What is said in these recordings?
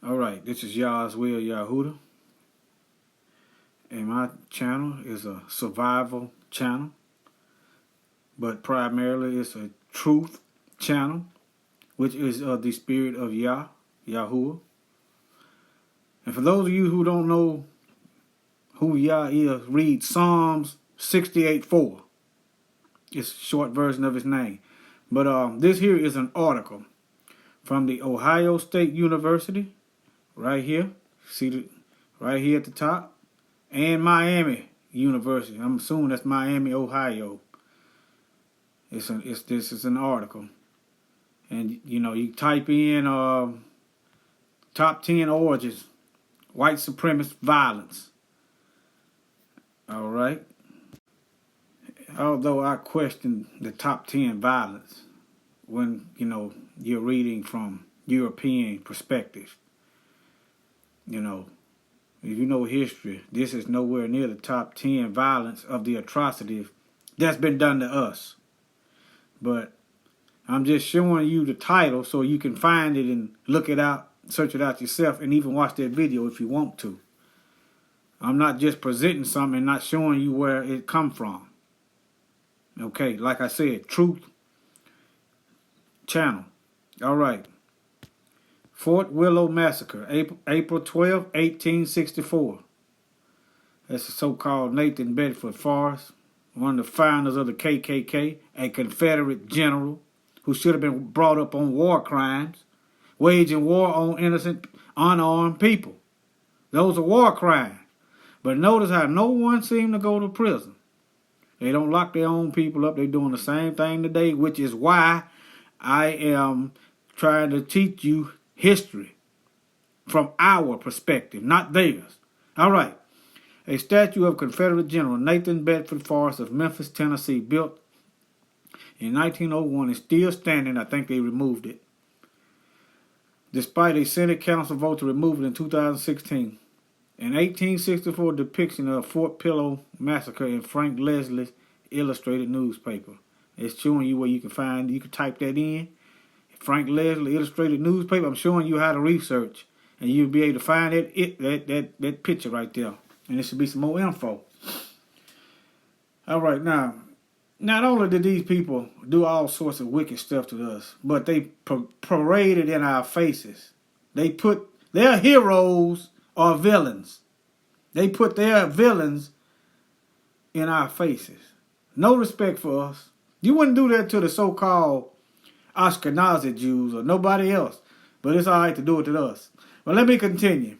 All right, this is Yah's Will Yahuda, and my channel is a survival channel, but primarily it's a truth channel, which is of the spirit of Yahuwah. And for those of you who don't know who Yah is, read Psalms 68:4. It's a short version of his name. But this here is an article from the Ohio State University, right here. See right here at the top. And Miami University. I'm assuming that's Miami, Ohio. This is an article. And, you type in top 10 origins, white supremacist violence. All right. Although I question the top 10 violence when, you're reading from European perspective. If you know history, this is nowhere near the top 10 violence of the atrocities that's been done to us. But I'm just showing you the title so you can find it and look it out, search it out yourself, and even watch that video if you want to. I'm not just presenting something and not showing you where it come from. Okay, like I said, truth channel. All right. Fort Willow Massacre, April 12, 1864. That's the so-called Nathan Bedford Forrest, one of the founders of the KKK, a Confederate general who should have been brought up on war crimes, waging war on innocent, unarmed people. Those are war crimes. But notice how no one seemed to go to prison. They don't lock their own people up. They're doing the same thing today, which is why I am trying to teach you history from our perspective, not theirs. All right. A statue of Confederate General Nathan Bedford Forrest of Memphis, Tennessee, built in 1901 is still standing. I think they removed it, despite a Senate Council vote to remove it in 2016. An 1864 depiction of Fort Pillow Massacre in Frank Leslie's illustrated newspaper. It's showing you where you can find. You can type that in. Frank Leslie illustrated newspaper. I'm showing you how to research, and you'll be able to find that picture right there. And there should be some more info. All right, now, not only did these people do all sorts of wicked stuff to us, but they paraded in our faces. They put their heroes or villains. They put their villains in our faces. No respect for us. You wouldn't do that to the so-called Ashkenazi Jews or nobody else, but it's all right to do it to us. But let me continue.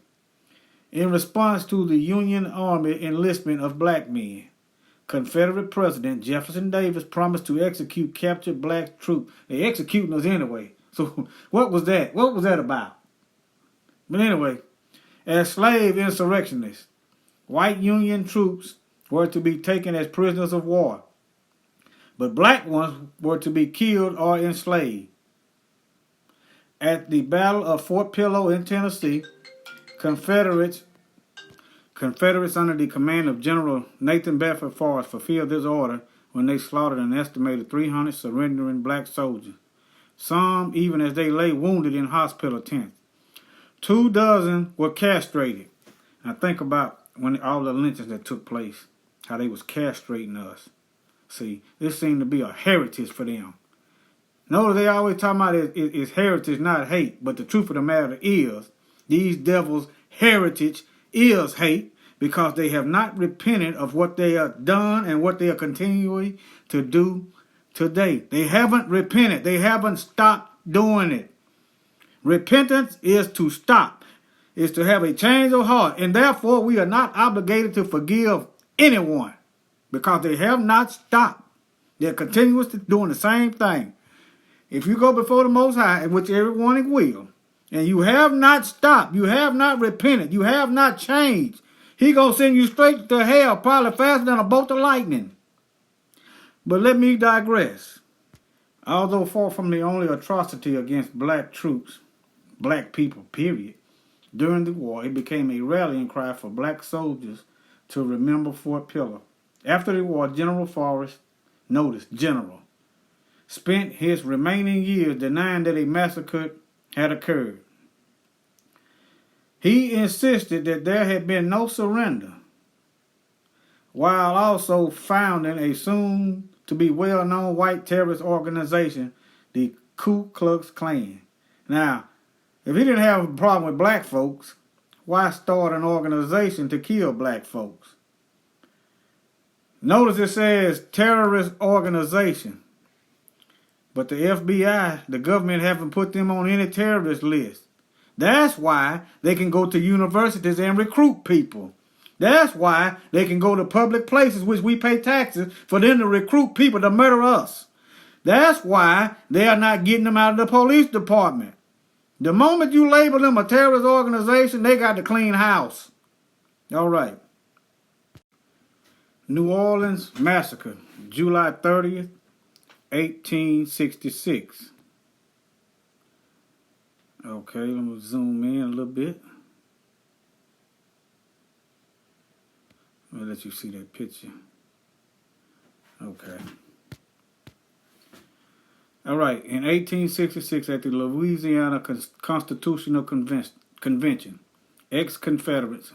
In response to the Union Army enlistment of black men, Confederate President Jefferson Davis promised to execute captured black troops. They executing us anyway. So what was that? What was that about? But anyway, as slave insurrectionists, white Union troops were to be taken as prisoners of war, but black ones were to be killed or enslaved. At the Battle of Fort Pillow in Tennessee, Confederates under the command of General Nathan Bedford Forrest fulfilled this order when they slaughtered an estimated 300 surrendering black soldiers, some even as they lay wounded in hospital tents. 24 were castrated. Now think about when all the lynchings that took place, how they was castrating us. See, this seemed to be a heritage for them. Notice they always talking about it's heritage, not hate. But the truth of the matter is, these devils' heritage is hate because they have not repented of what they have done and what they are continuing to do today. They haven't repented. They haven't stopped doing it. Repentance is to stop. Is to have a change of heart. And therefore, we are not obligated to forgive anyone because they have not stopped. They're continuously doing the same thing. If you go before the Most High, which everyone will, and you have not stopped, you have not repented, you have not changed, He gonna send you straight to hell, probably faster than a bolt of lightning. But let me digress. Although far from the only atrocity against black troops, black people, period, during the war, it became a rallying cry for black soldiers to remember Fort Pillow. After the war, General Forrest, notice, General, spent his remaining years denying that a massacre had occurred. He insisted that there had been no surrender, while also founding a soon-to-be well-known white terrorist organization, the Ku Klux Klan. Now, if he didn't have a problem with black folks, why start an organization to kill black folks? Notice it says terrorist organization, but the FBI, the government, haven't put them on any terrorist list. That's why they can go to universities and recruit people. That's why they can go to public places which we pay taxes for them to recruit people to murder us. That's why they are not getting them out of the police department. The moment you label them a terrorist organization, they got to clean house. All right. New Orleans Massacre, July 30th, 1866. Okay, let me zoom in a little bit. Let me let you see that picture. Okay. All right. In 1866, at the Louisiana Constitutional Convention, ex-Confederates,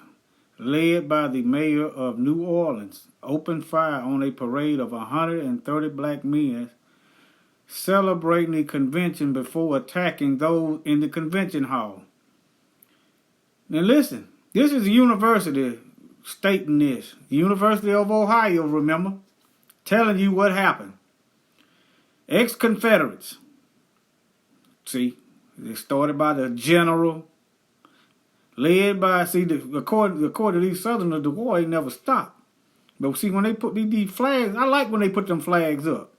led by the mayor of New Orleans, opened fire on a parade of 130 black men celebrating the convention before attacking those in the convention hall. Now listen, this is a university stating this. The University of Ohio, remember, telling you what happened. Ex-Confederates. See, they started by the general, led by, according to these Southerners, the war ain't never stopped. But see, when they put these flags, I like when they put them flags up.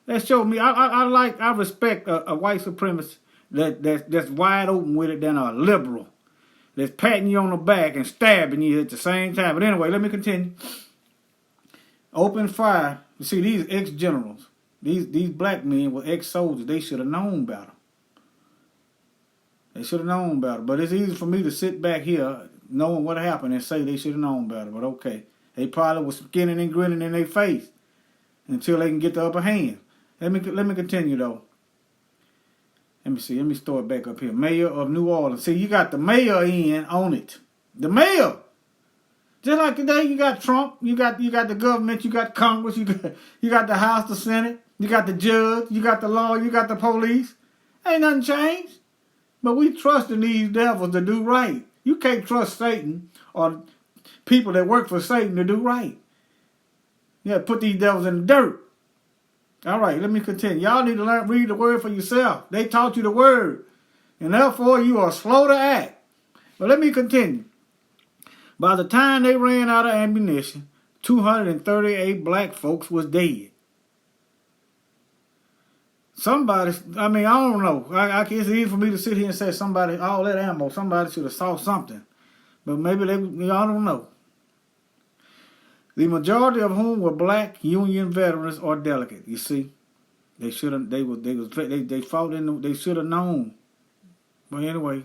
That showed me, I respect a white supremacist that's wide open with it than a liberal that's patting you on the back and stabbing you at the same time. But anyway, let me continue. Open fire. You see, these ex-generals, these black men were ex-soldiers. They should have known better. They should have known better. But it's easy for me to sit back here knowing what happened and say they should have known better. But okay. They probably was skinning and grinning in their face until they can get the upper hand. Let me continue though. Let me see. Let me start back up here. Mayor of New Orleans. See, you got the mayor in on it. The mayor. Just like today, you got Trump. You got the government. You got Congress. You got the House, the Senate. You got the judge. You got the law. You got the police. Ain't nothing changed. But we trusting these devils to do right. You can't trust Satan or people that work for Satan to do right. Yeah, put these devils in the dirt. All right, let me continue. Y'all need to read the word for yourself. They taught you the word, and therefore you are slow to act. But let me continue. By the time they ran out of ammunition, 238 black folks was dead. Somebody, I don't know. It's easy for me to sit here and say somebody, all that ammo, somebody should have saw something. But maybe I don't know. The majority of whom were black Union veterans or delegates. You see, they should have. They fought in. They should have known. But anyway,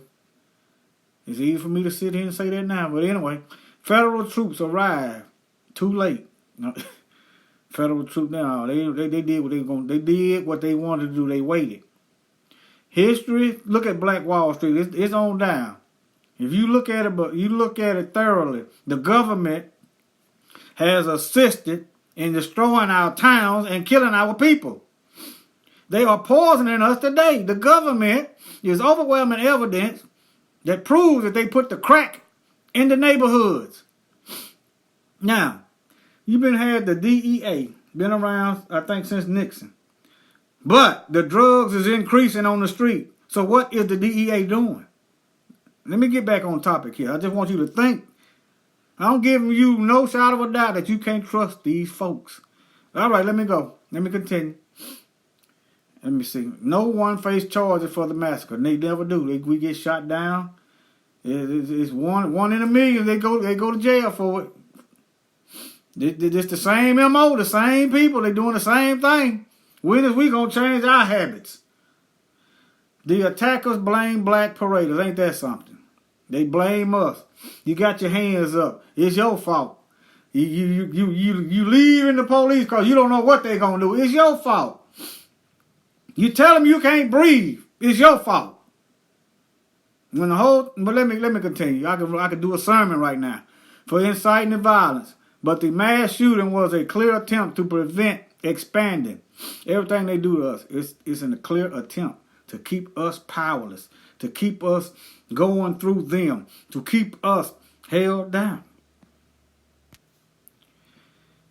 it's easy for me to sit here and say that now. But anyway, federal troops arrived too late. No, federal troops now. They did what they did what they wanted to do. They waited. History. Look at Black Wall Street. It's on down. If you look at it, but you look at it thoroughly, the government has assisted in destroying our towns and killing our people. They are poisoning us today. The government is overwhelming evidence that proves that they put the crack in the neighborhoods. Now, you've had the DEA, been around, I think, since Nixon. But the drugs is increasing on the street. So what is the DEA doing? Let me get back on topic here. I just want you to think. I'm giving you no shot of a doubt that you can't trust these folks. All right, let me go. Let me continue. Let me see. No one faced charges for the massacre. They never do. We get shot down. It's one in a million. They go to jail for it. It's the same MO, the same people. They doing the same thing. When is we gonna change our habits? The attackers blame black paraders. Ain't that something? They blame us. You got your hands up. It's your fault. You leaving the police because you don't know what they're going to do. It's your fault. You tell them you can't breathe. It's your fault. But let me continue. I could do a sermon right now for inciting the violence. But the mass shooting was a clear attempt to prevent expanding. Everything they do to us is in a clear attempt to keep us powerless, to keep us going through them, to keep us held down.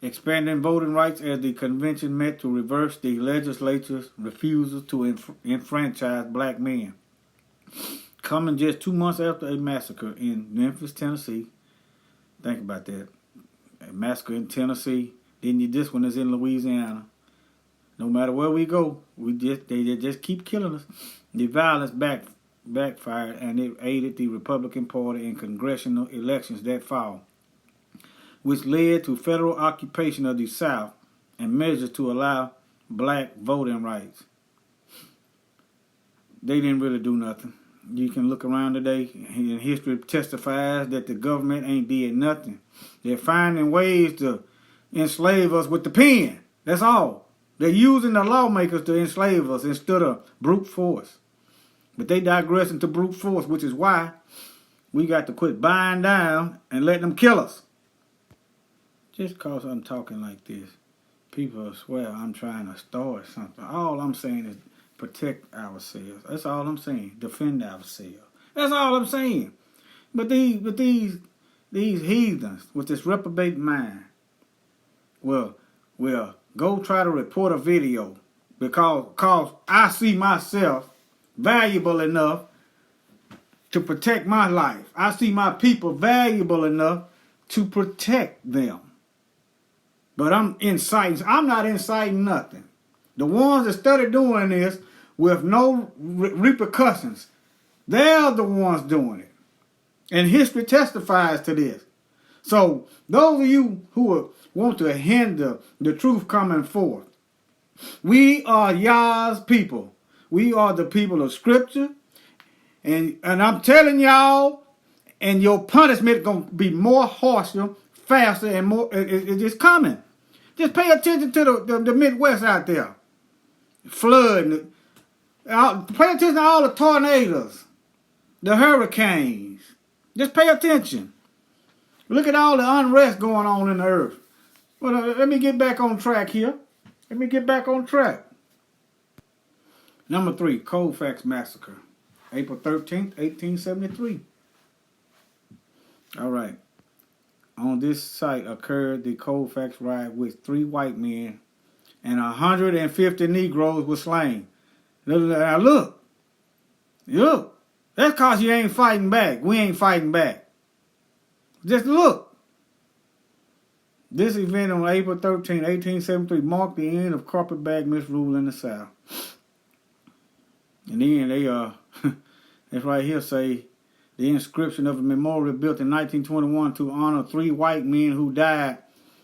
Expanding voting rights as the convention met to reverse the legislature's refusal to enfranchise black men. Coming just 2 months after a massacre in Memphis, Tennessee. Think about that. A massacre in Tennessee. Then this one is in Louisiana. No matter where we go, they just keep killing us. The violence backfired, and it aided the Republican Party in congressional elections that fall, which led to federal occupation of the South and measures to allow black voting rights. They didn't really do nothing. You can look around today, and history testifies that the government ain't did nothing. They're finding ways to enslave us with the pen. That's all. They're using the lawmakers to enslave us instead of brute force. But they digress into brute force, which is why we got to quit buying down and letting them kill us. Just because I'm talking like this, people swear I'm trying to start something. All I'm saying is protect ourselves. That's all I'm saying. Defend ourselves. That's all I'm saying. But these heathens with this reprobate mind will go try to report a video because I see myself valuable enough to protect my life. I see my people valuable enough to protect them. But I'm not inciting nothing. The ones that started doing this with no repercussions, they're the ones doing it. And history testifies to this. So those of you who want to hinder the truth coming forth, we are Yah's people. We are the people of Scripture. And I'm telling y'all, and your punishment is going to be more harsher, faster, and more. It's just coming. Just pay attention to the Midwest out there. Flood. Pay attention to all the tornadoes, the hurricanes. Just pay attention. Look at all the unrest going on in the earth. Well, let me get back on track here. Number 3, Colfax Massacre, April 13th, 1873. All right. On this site occurred the Colfax riot, with 3 white men and 150 Negroes were slain. Now look. That's because you ain't fighting back. We ain't fighting back. Just look. This event on April 13, 1873 marked the end of carpetbag misrule in the South. And then that's right here say, the inscription of a memorial built in 1921 to honor 3 white men who died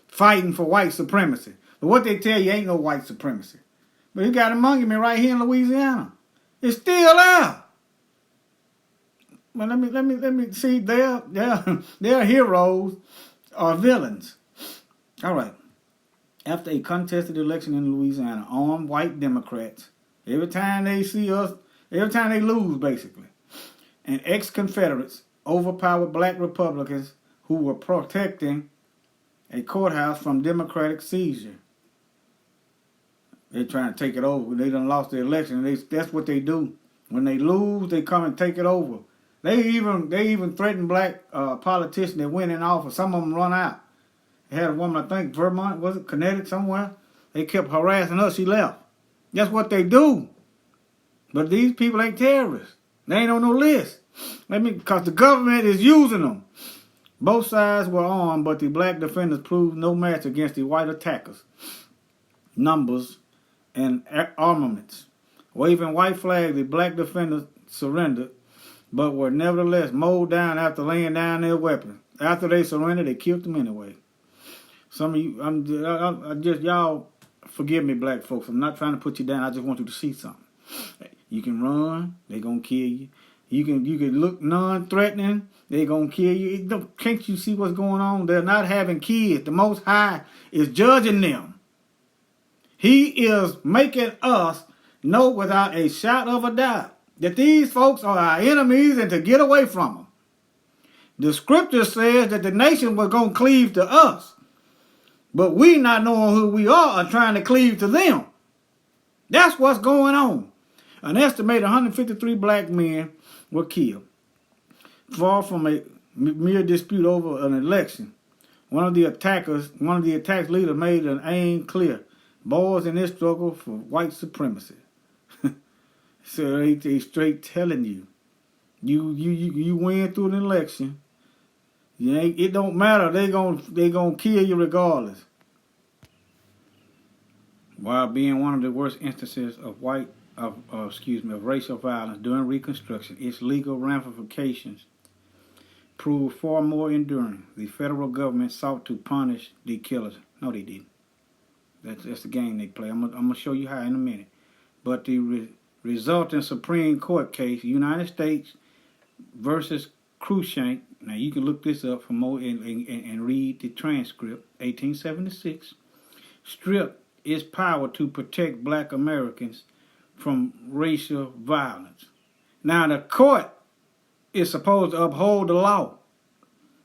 fighting for white supremacy. But what they tell you ain't no white supremacy. But you got a monument right here in Louisiana. It's still there. Well, let me see. They're heroes or villains. All right. After a contested election in Louisiana, armed white Democrats, every time they see us, every time they lose, basically, and ex-Confederates overpowered black Republicans who were protecting a courthouse from Democratic seizure. They're trying to take it over. They done lost the election. That's what they do. When they lose, they come and take it over. They even threatened black politicians that went in office. Some of them run out. They had a woman, I think, Vermont, was it? Connecticut, somewhere. They kept harassing us. She left. That's what they do. But these people ain't terrorists. They ain't on no list. Because the government is using them. Both sides were armed, but the black defenders proved no match against the white attackers. Numbers and armaments. Waving white flags, the black defenders surrendered, but were nevertheless mowed down after laying down their weapons. After they surrendered, they killed them anyway. Some of you, y'all forgive me, black folks. I'm not trying to put you down. I just want you to see something. You can run, they gonna kill you. You can look non-threatening, they gonna kill you. Can't you see what's going on? They're not having kids. The Most High is judging them. He is making us know without a shadow of a doubt that these folks are our enemies and to get away from them. The scripture says that the nation was going to cleave to us, but we, not knowing who we are trying to cleave to them. That's what's going on. An estimated 153 black men were killed. Far from a mere dispute over an election, one of the attack leaders made an aim clear. Boys in this struggle for white supremacy. So they straight telling you, you win through an election. It don't matter. They gonna kill you regardless. While being one of the worst instances of racial violence during Reconstruction, its legal ramifications proved far more enduring. The federal government sought to punish the killers. No, they didn't. That's the game they play. I'm gonna show you how in a minute. But the resulting Supreme Court case, United States versus Cruikshank. Now you can look this up for more and read the transcript. 1876 stripped its power to protect black Americans from racial violence. Now the court is supposed to uphold the law.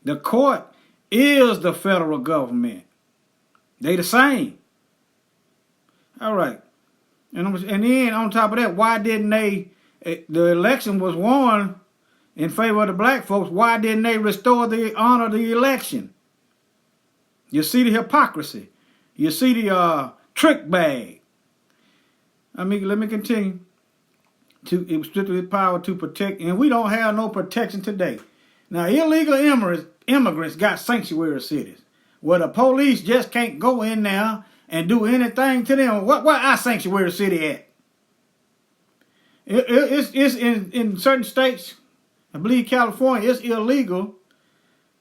The court is the federal government. They the same. All right. And then on top of that, why didn't the election was won in favor of the black folks, why didn't they restore the honor of the election? You see the hypocrisy. You see the trick bag. Let me continue. It was stripped of its power to protect, and we don't have no protection today. Now, illegal immigrants got sanctuary cities where the police just can't go in there and do anything to them. Where our sanctuary city at? It's in certain states. I believe California, it's illegal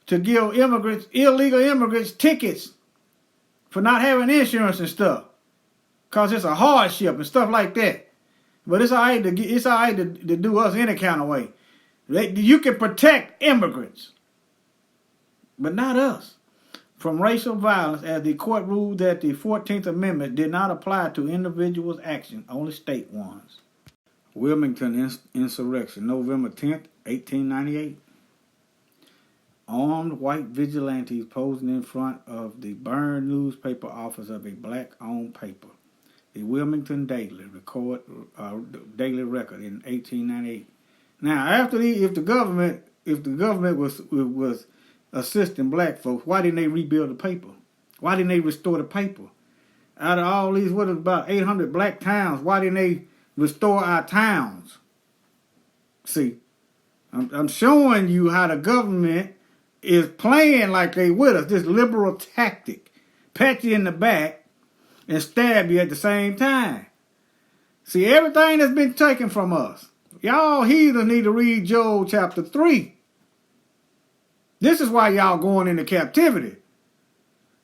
to give illegal immigrants tickets for not having insurance and stuff, cause it's a hardship and stuff like that. But it's all right to do us any kind of way. You can protect immigrants, but not us, from racial violence, as the court ruled that the 14th Amendment did not apply to individuals' actions, only state ones. Wilmington insurrection, November 10th, 1898. Armed white vigilantes posing in front of the burned newspaper office of a black-owned paper, the Wilmington Daily Record in 1898. Now, after if the government was assisting black folks, why didn't they rebuild the paper? Why didn't they restore the paper? Out of all these, what is about 800 black towns, why didn't they restore our towns? See, I'm showing you how the government is playing like they with us, this liberal tactic. Pat you in the back and stab you at the same time. See, everything that's been taken from us. Y'all heathens need to read Joel chapter 3. This is why y'all going into captivity.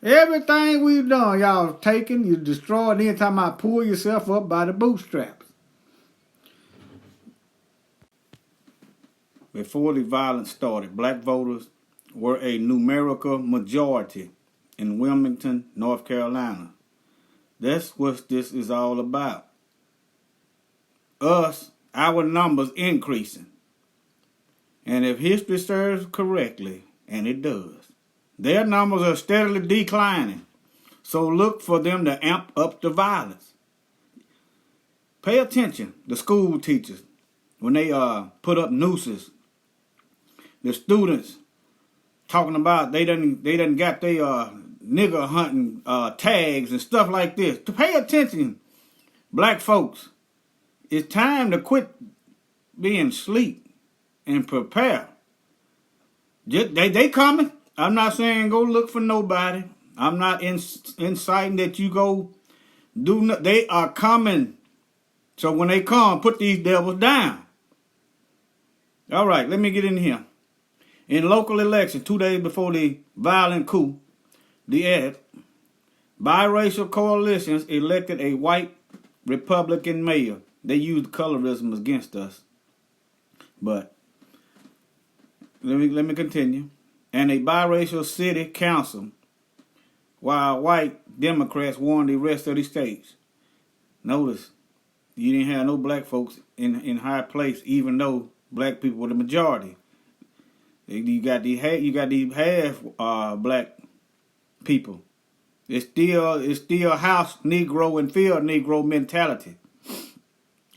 Everything we've done, y'all taken, you destroyed, then time I pull yourself up by the bootstraps. Before the violence started, black voters were a numerical majority in Wilmington, North Carolina. That's what this is all about. Our numbers increasing. And if history serves correctly, and it does, their numbers are steadily declining. So look for them to amp up the violence. Pay attention, the school teachers, when they put up nooses. The students talking about they done got their nigger hunting tags and stuff like this. To pay attention, black folks. It's time to quit being asleep and prepare. They coming. I'm not saying go look for nobody. I'm not inciting that you go do. They are coming. So when they come, put these devils down. All right, let me get in here. In local election, 2 days before the violent coup, the biracial coalitions elected a white Republican mayor. They used colorism against us. But let me continue. And a biracial city council, while white Democrats won the rest of the states. Notice, you didn't have no black folks in high place, even though black people were the majority. You got these half black people. It's still house Negro and field Negro mentality.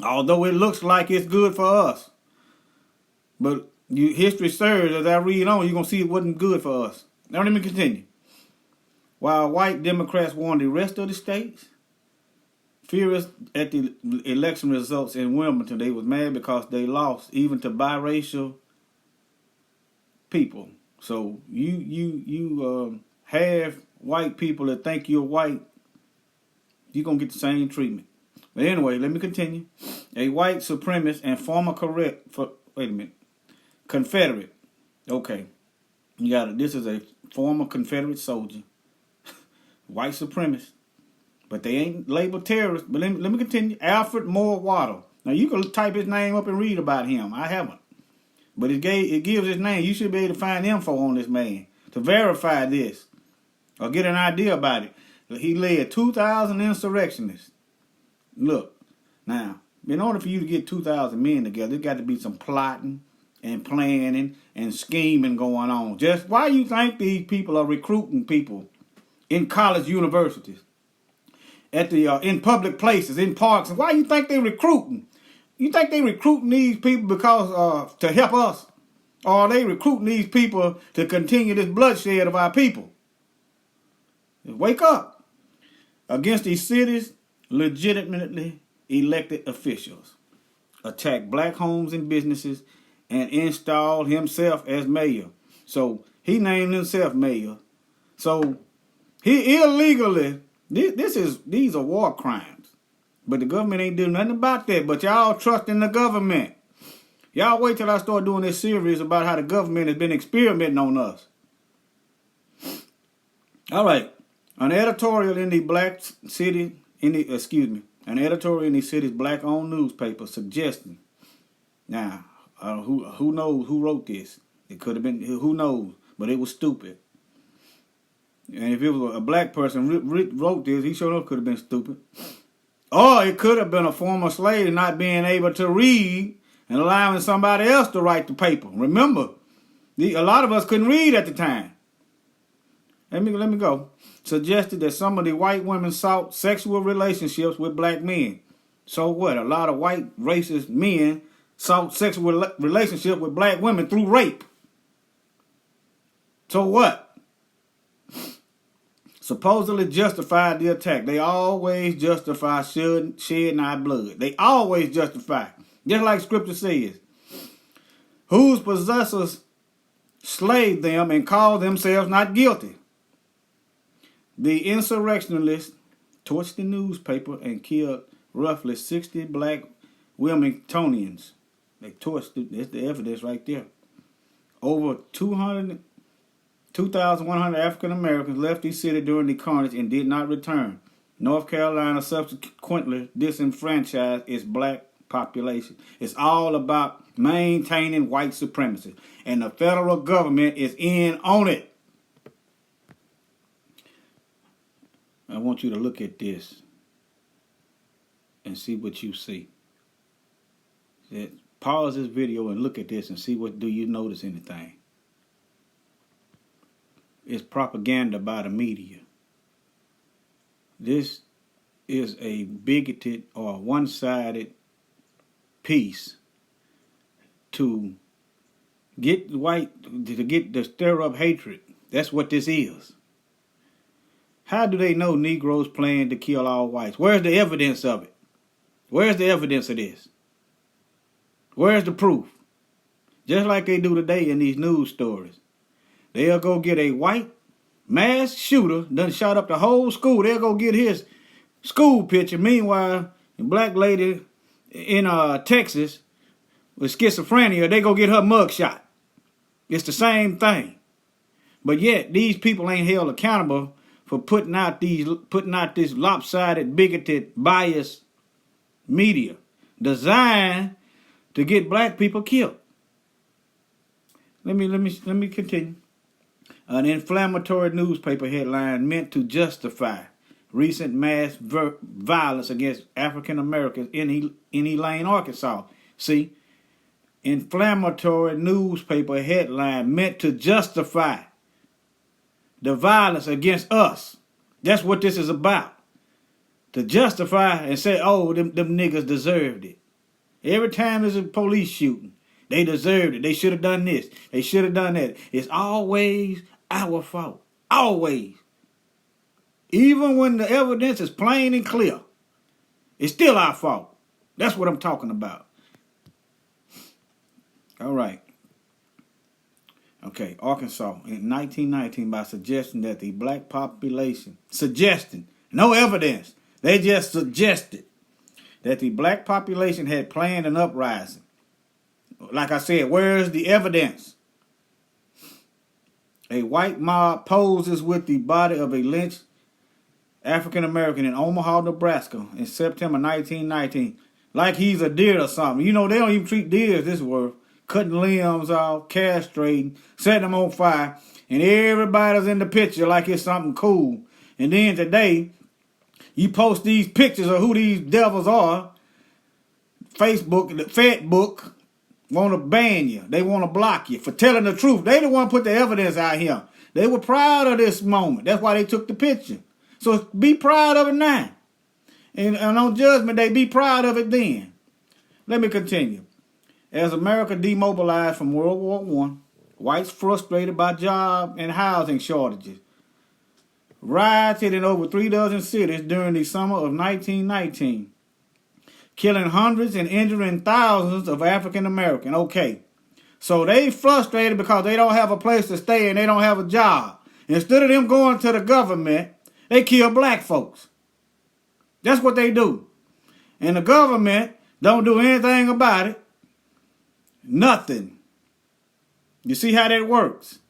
Although it looks like it's good for us, but history serves, as I read on, you're gonna see it wasn't good for us. Now let me continue. While white Democrats won the rest of the states, furious at the election results in Wilmington, they was mad because they lost even to biracial people. So you have white people that think you're white, you're gonna get the same treatment. But anyway, let me continue. A white supremacist and former Confederate. Okay, you got it. This is a former Confederate soldier, white supremacist, but they ain't labeled terrorists. But let me continue. Alfred Moore Waddle. Now you can type his name up and read about him. I haven't, but it gives his name. You should be able to find info on this man to verify this or get an idea about it. He led 2,000 insurrectionists. Look, now, in order for you to get 2,000 men together, there's got to be some plotting and planning and scheming going on. Just why you think these people are recruiting people in college universities, at the in public places, in parks, and why you think they recruiting? You think they recruiting these people because to help us, or are they recruiting these people to continue this bloodshed of our people? Wake up against these cities. Legitimately elected officials attacked black homes and businesses and installed himself as mayor. So he named himself mayor. So he illegally, these are war crimes. But the government ain't doing nothing about that. But y'all trust in the government. Y'all wait till I start doing this series about how the government has been experimenting on us. All right. An editorial in the an editorial in the city's black-owned newspaper suggesting. Now, who knows who wrote this? It could have been, who knows, but it was stupid. And if it was a black person wrote this, he sure enough could have been stupid. Or it could have been a former slave not being able to read and allowing somebody else to write the paper. Remember, a lot of us couldn't read at the time. Let me go. Suggested that some of the white women sought sexual relationships with black men. So what? A lot of white racist men sought sexual relationship with black women through rape. So what? Supposedly justified the attack. They always justify shedding our blood. They always justify. Just like scripture says. Whose possessors slaved them and called themselves not guilty. The insurrectionists torched the newspaper and killed roughly 60 black Wilmingtonians. They torched it. That's the evidence right there. Over 2,100 African Americans left the city during the carnage and did not return. North Carolina subsequently disenfranchised its black population. It's all about maintaining white supremacy. And the federal government is in on it. I want you to look at this and see what you see. Pause this video and look at this and see do you notice anything. It's propaganda by the media. This is a bigoted or one-sided piece to get to stir up hatred. That's what this is. How do they know Negroes plan to kill all whites? Where's the evidence of it? Where's the evidence of this? Where's the proof? Just like they do today in these news stories. They'll go get a white mass shooter done shot up the whole school. They'll go get his school picture. Meanwhile, a black lady in Texas with schizophrenia, they go get her mugshot. It's the same thing. But yet, these people ain't held accountable for putting out this lopsided, bigoted, biased media designed to get black people killed. Let me continue. An inflammatory newspaper headline meant to justify recent mass violence against African Americans in Elaine, Arkansas. See, inflammatory newspaper headline meant to justify the violence against us. That's what this is about. To justify and say, oh, them niggas deserved it. Every time there's a police shooting, they deserved it. They should have done this. They should have done that. It's always our fault. Always. Even when the evidence is plain and clear, it's still our fault. That's what I'm talking about. All right. Okay, Arkansas in 1919 by suggesting that the black population, no evidence, they just suggested that the black population had planned an uprising. Like I said, where's the evidence? A white mob poses with the body of a lynched African American in Omaha, Nebraska in September 1919. Like he's a deer or something. You know, they don't even treat deers this worth. Cutting limbs off, castrating, setting them on fire, and everybody's in the picture like it's something cool. And then today, you post these pictures of who these devils are. Facebook, the Fed book, want to ban you. They want to block you for telling the truth. They the one put the evidence out here. They were proud of this moment. That's why they took the picture. So be proud of it now. And on Judgment Day, be proud of it then. Let me continue. As America demobilized from World War I, whites frustrated by job and housing shortages rioted in over 36 cities during the summer of 1919, killing hundreds and injuring thousands of African Americans. Okay, so they frustrated because they don't have a place to stay and they don't have a job. Instead of them going to the government, they kill black folks. That's what they do. And the government don't do anything about it. Nothing. You see how that works?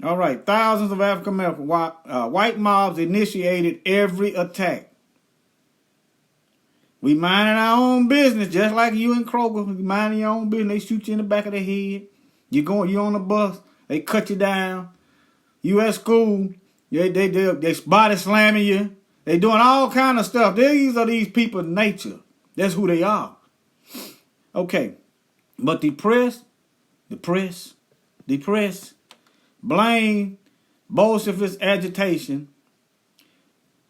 All right. Thousands of African American white mobs initiated every attack. We minding our own business, just like you and Kroger. You minding your own business. They shoot you in the back of the head. You on the bus. They cut you down. You at school. They body slamming you. They doing all kind of stuff. These are these people's nature. That's who they are. Okay, but the press blame Bolshevist agitation,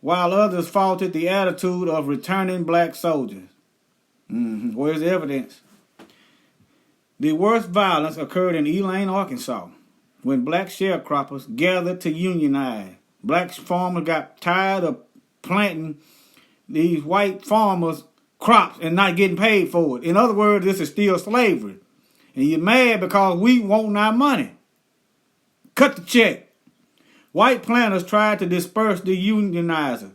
while others faulted the attitude of returning black soldiers. Where's the evidence? The worst violence occurred in Elaine, Arkansas, when black sharecroppers gathered to unionize. Black farmers got tired of planting these white farmers' crops and not getting paid for it. In other words, this is still slavery. And you're mad because we want our money. Cut the check. White planters tried to disperse the unionizer.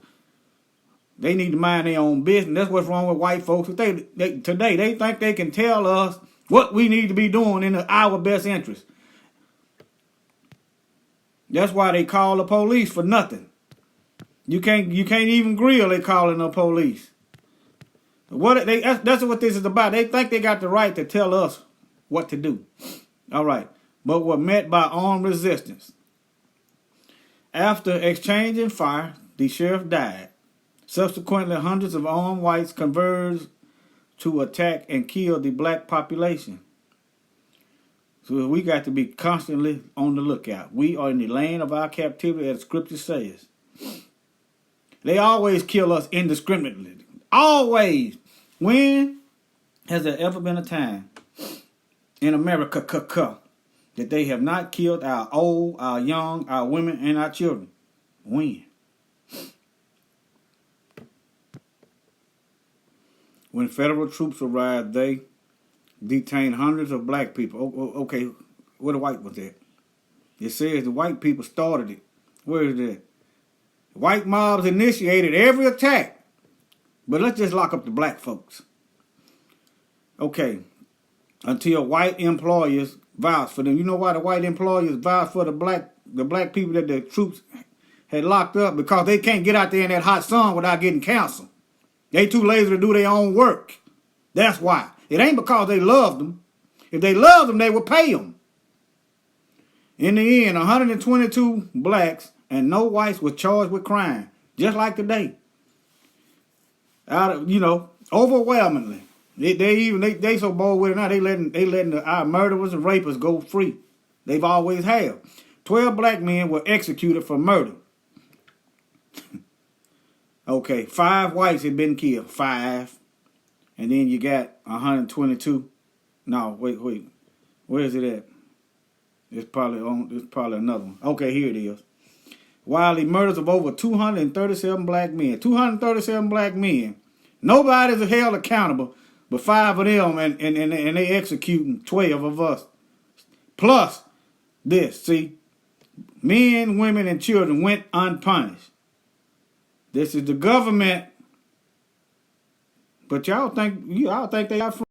They need to mind their own business. That's what's wrong with white folks today. They think they can tell us what we need to be doing in our best interest. That's why they call the police for nothing. You can't even grill. They calling the police. That's what this is about. They think they got the right to tell us what to do. All right. But were met by armed resistance. After exchanging fire, the sheriff died. Subsequently, hundreds of armed whites converged to attack and kill the black population. So we got to be constantly on the lookout. We are in the land of our captivity, as Scripture says. They always kill us indiscriminately. Always. When has there ever been a time in America that they have not killed our old, our young, our women, and our children? When? When federal troops arrived, they detained hundreds of black people. Okay, where the white was at? It says the white people started it. Where is that? White mobs initiated every attack. But let's just lock up the black folks. Okay. Until white employers vouch for them. You know why the white employers vouch for the black people that the troops had locked up? Because they can't get out there in that hot sun without getting cancer. They too lazy to do their own work. That's why. It ain't because they loved them. If they loved them, they would pay them. In the end, 122 blacks and no whites were charged with crime, just like today. Overwhelmingly, they so bold with it now. They letting our murderers and rapists go free. They've always have. 12 black men were executed for murder. Okay, 5 whites had been killed. 5. And then you got 122. No, wait. Where is it at? It's probably another one. Okay, here it is. While the murders of over 237 black men. 237 black men. Nobody's held accountable but 5 of them, and they executing 12 of us. Plus this, see, men, women, and children went unpunished. This is the government, but y'all think they are free.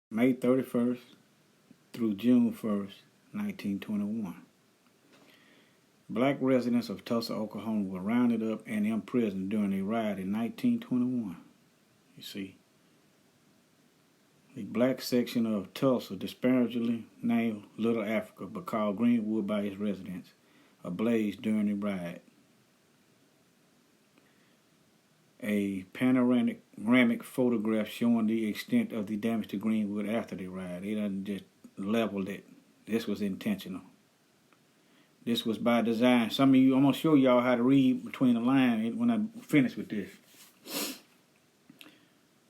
May 31st through June 1st, 1921. Black residents of Tulsa, Oklahoma were rounded up and imprisoned during a riot in 1921. You see, the black section of Tulsa, disparagingly named Little Africa, but called Greenwood by its residents, ablaze during the riot. A panoramic photograph showing the extent of the damage to Greenwood after the riot. They done just leveled it. This was intentional. This was by design. Some of you, I'm going to show y'all how to read between the lines when I finish with this.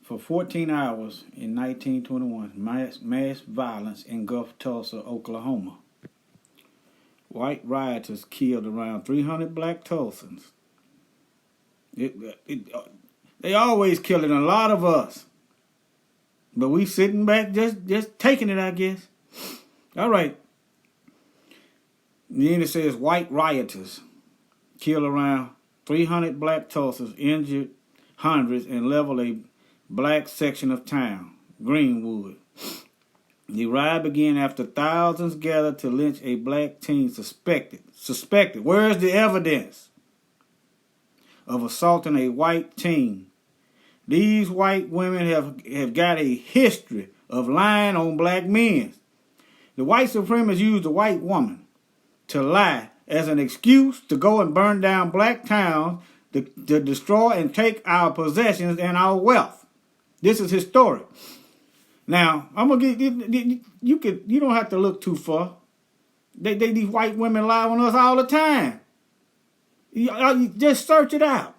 For 14 hours in 1921, mass violence engulfed Tulsa, Oklahoma. White rioters killed around 300 black Tulsans. They always killing a lot of us. But we sitting back just taking it, I guess. All right. Then it says white rioters killed around 300 black Tulsans, injured hundreds, and leveled a black section of town, Greenwood. The riot began after thousands gathered to lynch a black teen suspected. Where is the evidence of assaulting a white teen? These white women have got a history of lying on black men. The white supremacists used a white woman to lie as an excuse to go and burn down black towns, to destroy and take our possessions and our wealth. This is historic. Now, I'm gonna get you don't have to look too far. These white women lie on us all the time. You just search it out.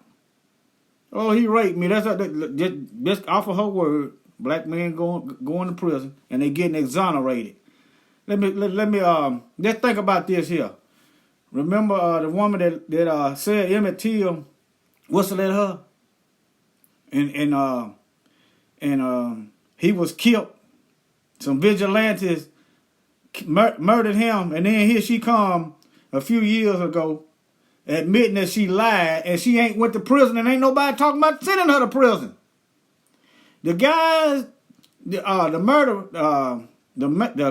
Oh, he raped me. That's just off of her word. Black men going to prison and they getting exonerated. Let me just think about this here. Remember the woman that said Emmett Till whistled at her, and he was killed. Some vigilantes murdered him, and then here she come a few years ago admitting that she lied and she ain't went to prison and ain't nobody talking about sending her to prison. The guys, the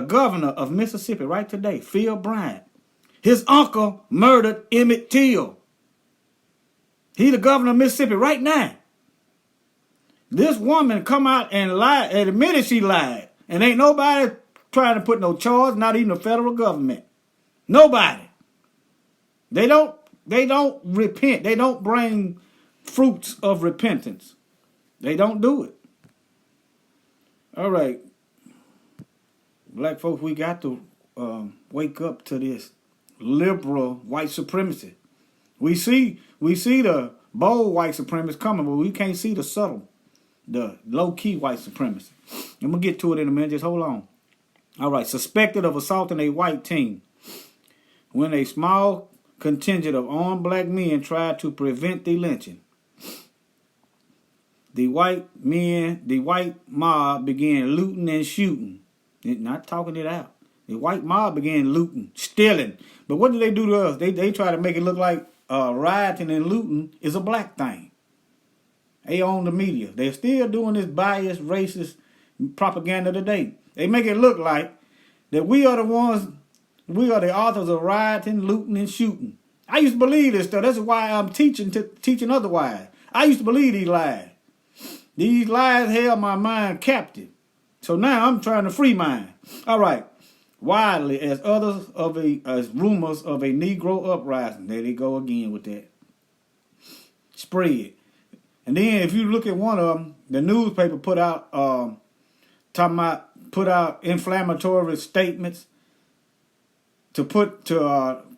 governor of Mississippi right today, Phil Bryant, his uncle murdered Emmett Till. He the governor of Mississippi right now. This woman come out and lied and admitted she lied. And ain't nobody trying to put no charge, not even the federal government. Nobody. They don't repent. They don't bring fruits of repentance. They don't do it. All right. Black folks, we got to wake up to this liberal white supremacy. We see the bold white supremacy coming, but we can't see the subtle, the low-key white supremacy. I'm going to get to it in a minute. Just hold on. All right. Suspected of assaulting a white teen when a small contingent of armed black men tried to prevent the lynching. The white mob began looting and shooting. Not talking it out. The white mob began looting, stealing. But what do they do to us? They try to make it look like rioting and looting is a black thing. They own the media. They're still doing this biased, racist propaganda today. They make it look like that we are the authors of rioting, looting, and shooting. I used to believe this stuff. That's why I'm teaching otherwise. I used to believe these lies. These lies held my mind captive. So now I'm trying to free mine. All right. widely as as rumors of a Negro uprising. There they go again with that. Spread. And then if you look at one of them, the newspaper put out inflammatory statements to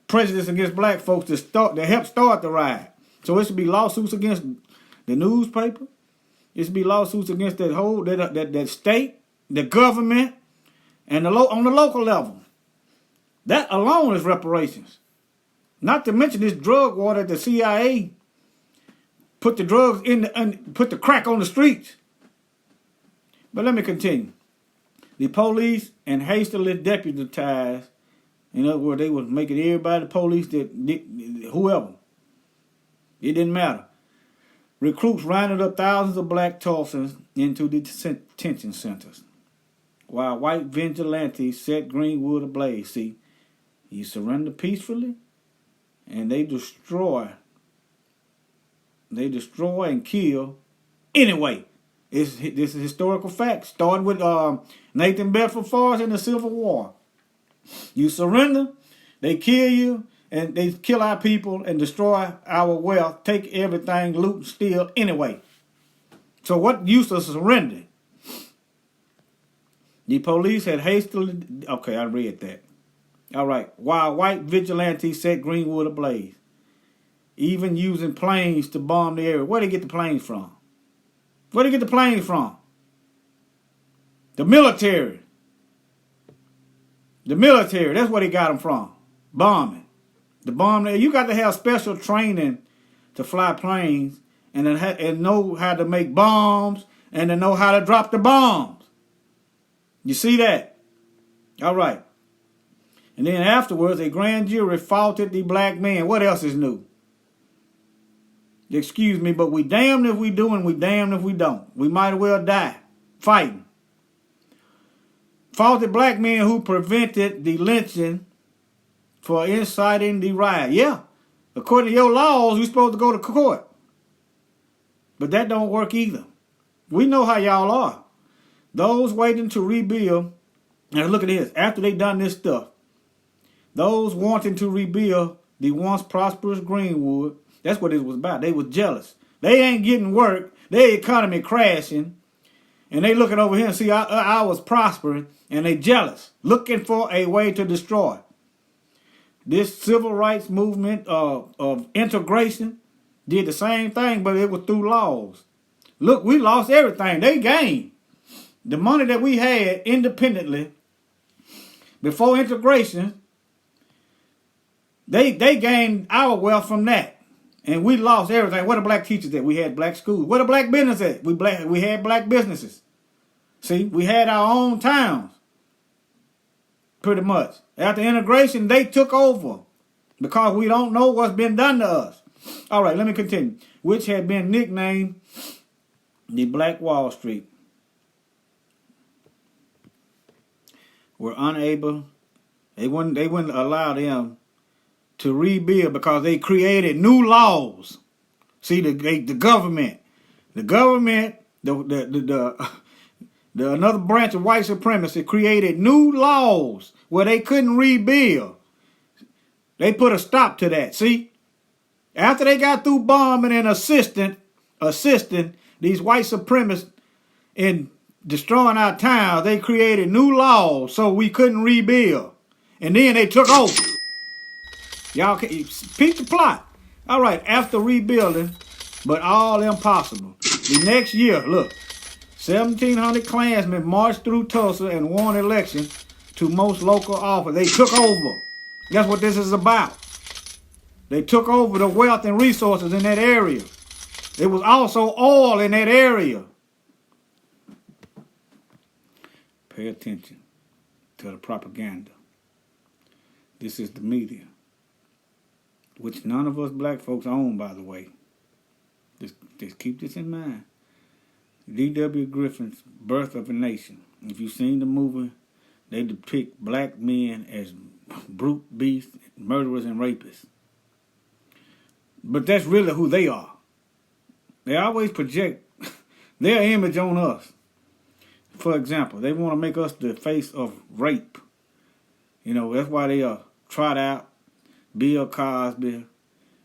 prejudice against black folks to help start the riot. So it should be lawsuits against the newspaper. It should be lawsuits against that state, the government, and on the local level. That alone is reparations. Not to mention this drug war that the CIA put the drugs put the crack on the streets. But let me continue. The police and hastily deputized, in other words, they was making everybody the police, whoever. It didn't matter. Recruits rounded up thousands of black Tulsans into the detention centers, while white vigilantes set Greenwood ablaze. See, you surrender peacefully, and they destroy and kill anyway. This is historical fact. Starting with Nathan Bedford Forrest in the Civil War. You surrender, they kill you, and they kill our people and destroy our wealth, take everything, loot, and steal anyway. So what use of surrendering? The police had hastily... Okay, I read that. All right. While white vigilantes set Greenwood ablaze, even using planes to bomb the area. Where they get the planes from? Where they get the planes from? The military. The military. That's where they got them from. Bombing. The bomb. You got to have special training to fly planes and know how to make bombs and to know how to drop the bombs. You see that? All right. And then afterwards, a grand jury faulted the black man. What else is new? Excuse me, but we damned if we do and we damned if we don't. We might as well die fighting. Faulted black men who prevented the lynching for inciting the riot. Yeah, according to your laws, you're supposed to go to court. But that don't work either. We know how y'all are. Those waiting to rebuild. Now look at this. After they done this stuff, those wanting to rebuild the once prosperous Greenwood, that's what it was about. They was jealous. They ain't getting work. Their economy crashing. And they looking over here and see I was prospering. And they jealous. Looking for a way to destroy. This civil rights movement of integration did the same thing, but it was through laws. Look, we lost everything. They gained. The money that we had independently before integration, they gained our wealth from that. And we lost everything. Where the black teachers at? We had black schools. Where the black business at? We had black businesses. See, we had our own towns. Pretty much. After integration, they took over. Because we don't know what's been done to us. All right, let me continue. Which had been nicknamed the Black Wall Street. Were unable, they wouldn't allow them to rebuild because they created new laws. See, the government, the another branch of white supremacy created new laws where they couldn't rebuild. They put a stop to that. See, after they got through bombing and assisting these white supremacists in destroying our towns, they created new laws so we couldn't rebuild. And then they took over. Y'all can peep the plot. All right, after rebuilding, but all impossible. The next year, look, 1,700 Klansmen marched through Tulsa and won elections to most local office. They took over. That's what this is about. They took over the wealth and resources in that area. There was also oil in that area. Pay attention to the propaganda. This is the media, which none of us black folks own, by the way. Just keep this in mind. D.W. Griffin's Birth of a Nation. If you've seen the movie, they depict black men as brute beasts, murderers, and rapists. But that's really who they are. They always project their image on us. For example, they want to make us the face of rape You know, that's why they trot out Bill Cosby,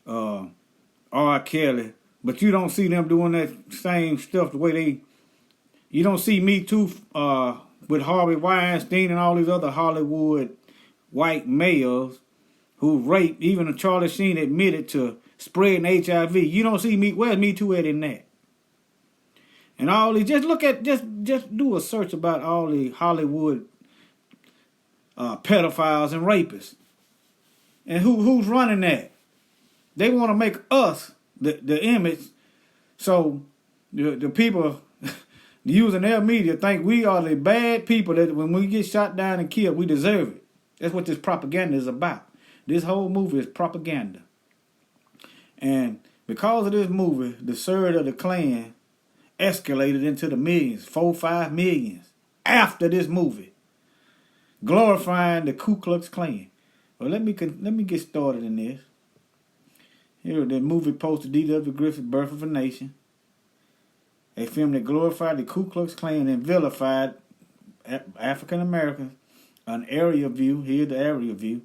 R. Kelly, but you don't see them doing that same stuff the way they. You don't see Me Too with Harvey Weinstein and all these other Hollywood white males who raped. Even Charlie Sheen admitted to spreading HIV. You don't see where's Me Too at in that? And all these, just look at, just do a search about all the Hollywood pedophiles and rapists. And who's running that? They want to make us the image, so the people using their media think we are the bad people that when we get shot down and killed, we deserve it. That's what this propaganda is about. This whole movie is propaganda. And because of this movie, the surge of the Klan escalated into the millions, 4-5 millions after this movie, glorifying the Ku Klux Klan. Well, let me get started in this. Here, the movie posted D.W. Griffith's Birth of a Nation. A film that glorified the Ku Klux Klan and vilified African Americans. An area view. Here's the area view.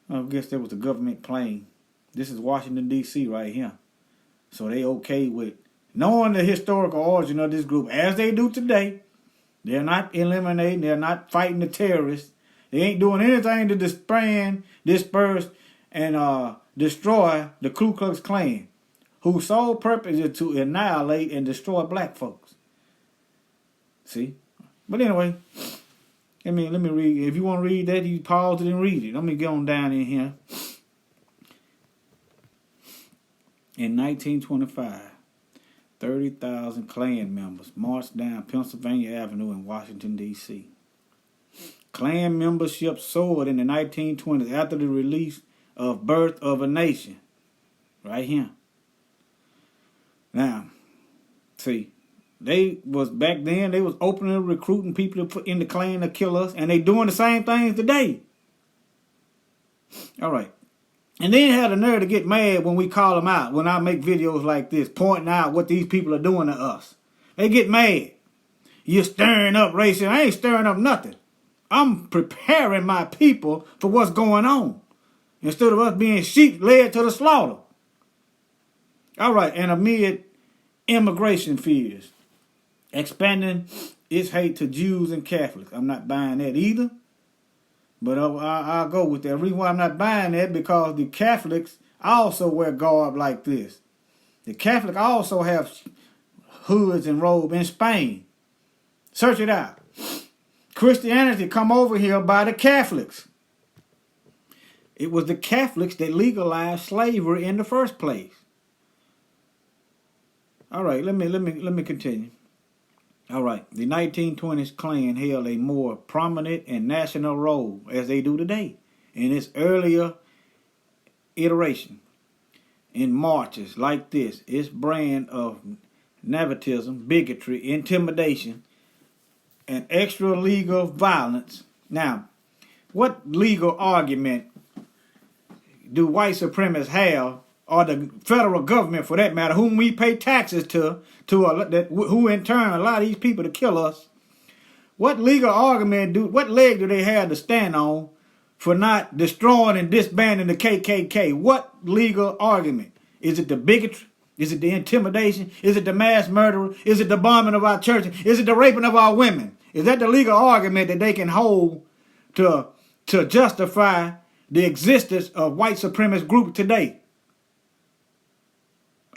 I guess that was a government plane. This is Washington, D.C. right here. So they okay with knowing the historical origin of this group, as they do today. They're not eliminating. They're not fighting the terrorists. They ain't doing anything to disperse, and destroy the Ku Klux Klan, whose sole purpose is to annihilate and destroy black folks. See? But anyway, let me read. If you want to read that, you pause it and read it. Let me get on down in here. In 1925, 30,000 Klan members marched down Pennsylvania Avenue in Washington, D.C. Klan membership soared in the 1920s after the release of Birth of a Nation. Right here. Now, see, they was back then, they was openly recruiting people in the Klan to kill us, and they doing the same things today. All right. And then had the nerve to get mad when we call them out, when I make videos like this, pointing out what these people are doing to us. They get mad. You're stirring up racism. I ain't stirring up nothing. I'm preparing my people for what's going on, instead of us being sheep led to the slaughter. All right, and amid immigration fears, expanding its hate to Jews and Catholics. I'm not buying that either. But I'll go with that. The reason why I'm not buying that, because the Catholics also wear garb like this. The Catholics also have hoods and robes in Spain. Search it out. Christianity come over here by the Catholics. It was the Catholics that legalized slavery in the first place. All right, let me continue. All right, the 1920s Klan held a more prominent and national role, as they do today, in its earlier iteration. In marches like this, its brand of nativism, bigotry, intimidation, and extra-legal violence. Now, what legal argument do white supremacists have, or the federal government for that matter, whom we pay taxes to who in turn allow these people to kill us? What legal argument what leg do they have to stand on for not destroying and disbanding the KKK? What legal argument? Is it the bigotry? Is it the intimidation? Is it the mass murder? Is it the bombing of our churches? Is it the raping of our women? Is that the legal argument that they can hold to justify the existence of white supremacist group today?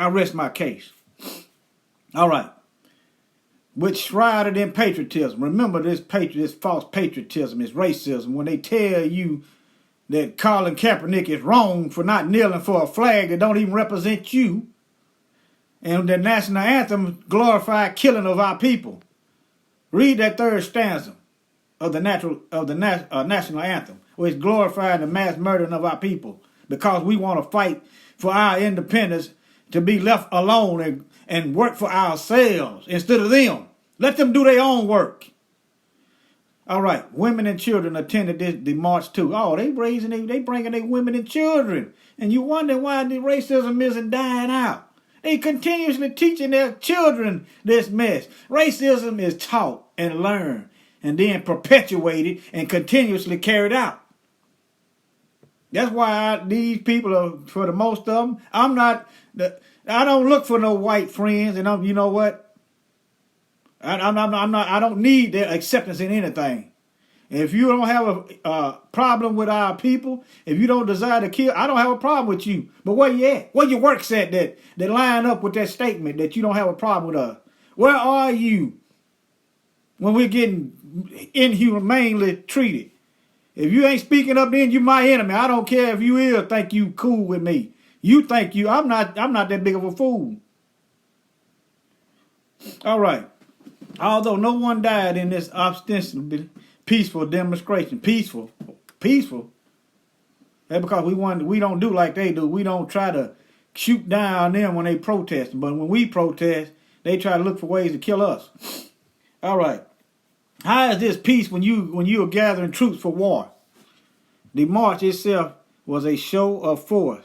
I rest my case. All right. Which shrouded in patriotism. Remember, this false patriotism is racism. When they tell you that Colin Kaepernick is wrong for not kneeling for a flag that don't even represent you, and the national anthem glorified killing of our people. Read that third stanza of the national anthem, where it's glorifying the mass murdering of our people because we want to fight for our independence, to be left alone and work for ourselves instead of them. Let them do their own work. All right, women and children attended the march too. Oh, they bringing their women and children, and you wonder why the racism isn't dying out. They continuously teaching their children this mess. Racism is taught and learned and then perpetuated and continuously carried out. That's why these people are, for the most of them, I don't look for no white friends, and you know what? I don't need their acceptance in anything. If you don't have a problem with our people, if you don't desire to kill, I don't have a problem with you. But where you at? Where your works at that line up with that statement that you don't have a problem with us? Where are you when we're getting inhumanely treated? If you ain't speaking up, then you my enemy. I don't care if you is think you cool with me. You think I'm not that big of a fool. All right. Although no one died in this ostensibly peaceful demonstration. Peaceful. That's because we don't do like they do. We don't try to shoot down them when they protest. But when we protest, they try to look for ways to kill us. All right. How is this peace when you are gathering troops for war? The march itself was a show of force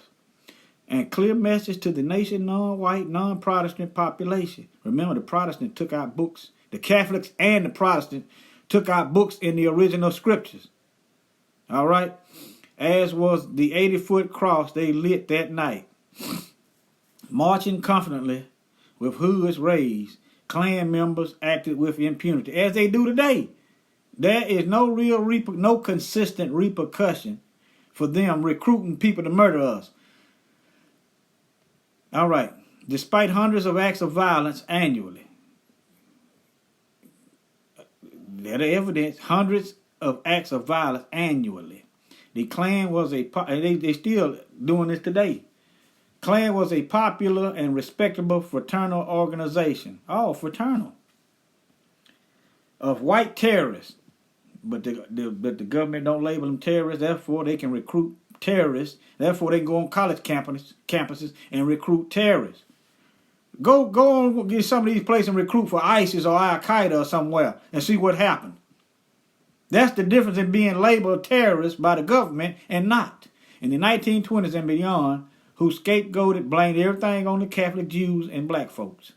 and clear message to the nation non-white, non-Protestant population. Remember, the Protestant took out books. The Catholics and the Protestants took out books in the original scriptures. All right? As was the 80-foot cross they lit that night. Marching confidently with hoods raised, Klan members acted with impunity, as they do today. There is no consistent repercussion for them recruiting people to murder us. All right. Despite hundreds of acts of violence annually, there are evidence, hundreds of acts of violence annually. The Klan was they still doing this today. Klan was a popular and respectable fraternal organization. Oh, fraternal. Of white terrorists. But the government don't label them terrorists, therefore they can recruit terrorists. Therefore they can go on college campuses and recruit terrorists. Go on get some of these places and recruit for ISIS or Al-Qaeda or somewhere and see what happens. That's the difference in being labeled terrorists by the government and not. In the 1920s and beyond, who scapegoated, blamed everything on the Catholic Jews and black folks.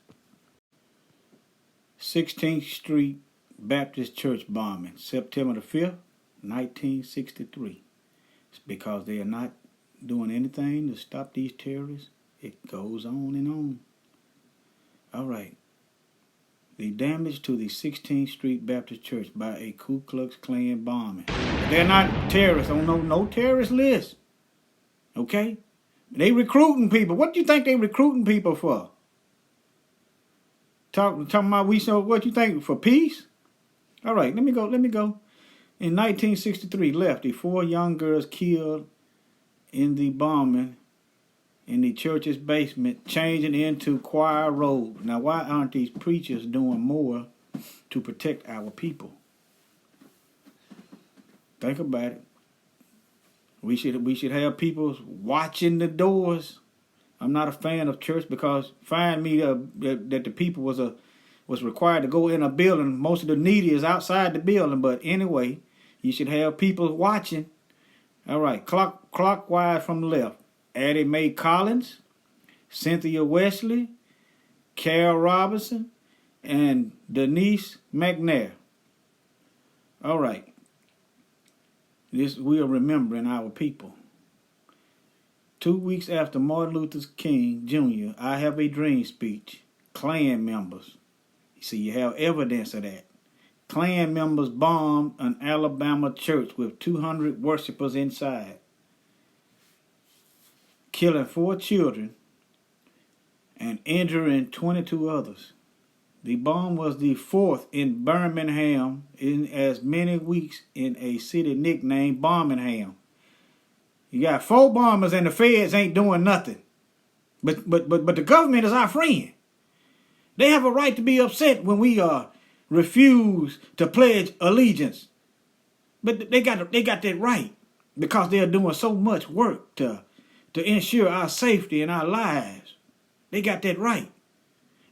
16th Street Baptist Church bombing, September the 5th, 1963. It's because they are not doing anything to stop these terrorists. It goes on and on. All right. The damage to the 16th Street Baptist Church by a Ku Klux Klan bombing. They're not terrorists on no terrorist list. Okay? They recruiting people. What do you think they recruiting people for? Talking about what you think, for peace? All right, let me go. In 1963, Lefty, 4 young girls killed in the bombing in the church's basement, changing into choir robes. Now, why aren't these preachers doing more to protect our people? Think about it. We should have people watching the doors. I'm not a fan of church because find me that the people was required to go in a building. Most of the needy is outside the building, but anyway, you should have people watching. All right, clockwise from the left. Addie Mae Collins, Cynthia Wesley, Carol Robinson, and Denise McNair. All right. We are remembering our people. 2 weeks after Martin Luther King Jr., I Have a Dream speech, Klan members. See, you have evidence of that. Klan members bombed an Alabama church with 200 worshipers inside, killing 4 children and injuring 22 others. The bomb was the 4th in Birmingham in as many weeks in a city nicknamed Birmingham. You got 4 bombers and the feds ain't doing nothing. But the government is our friend. They have a right to be upset when we refuse to pledge allegiance. But they got that right because they are doing so much work to ensure our safety and our lives. They got that right.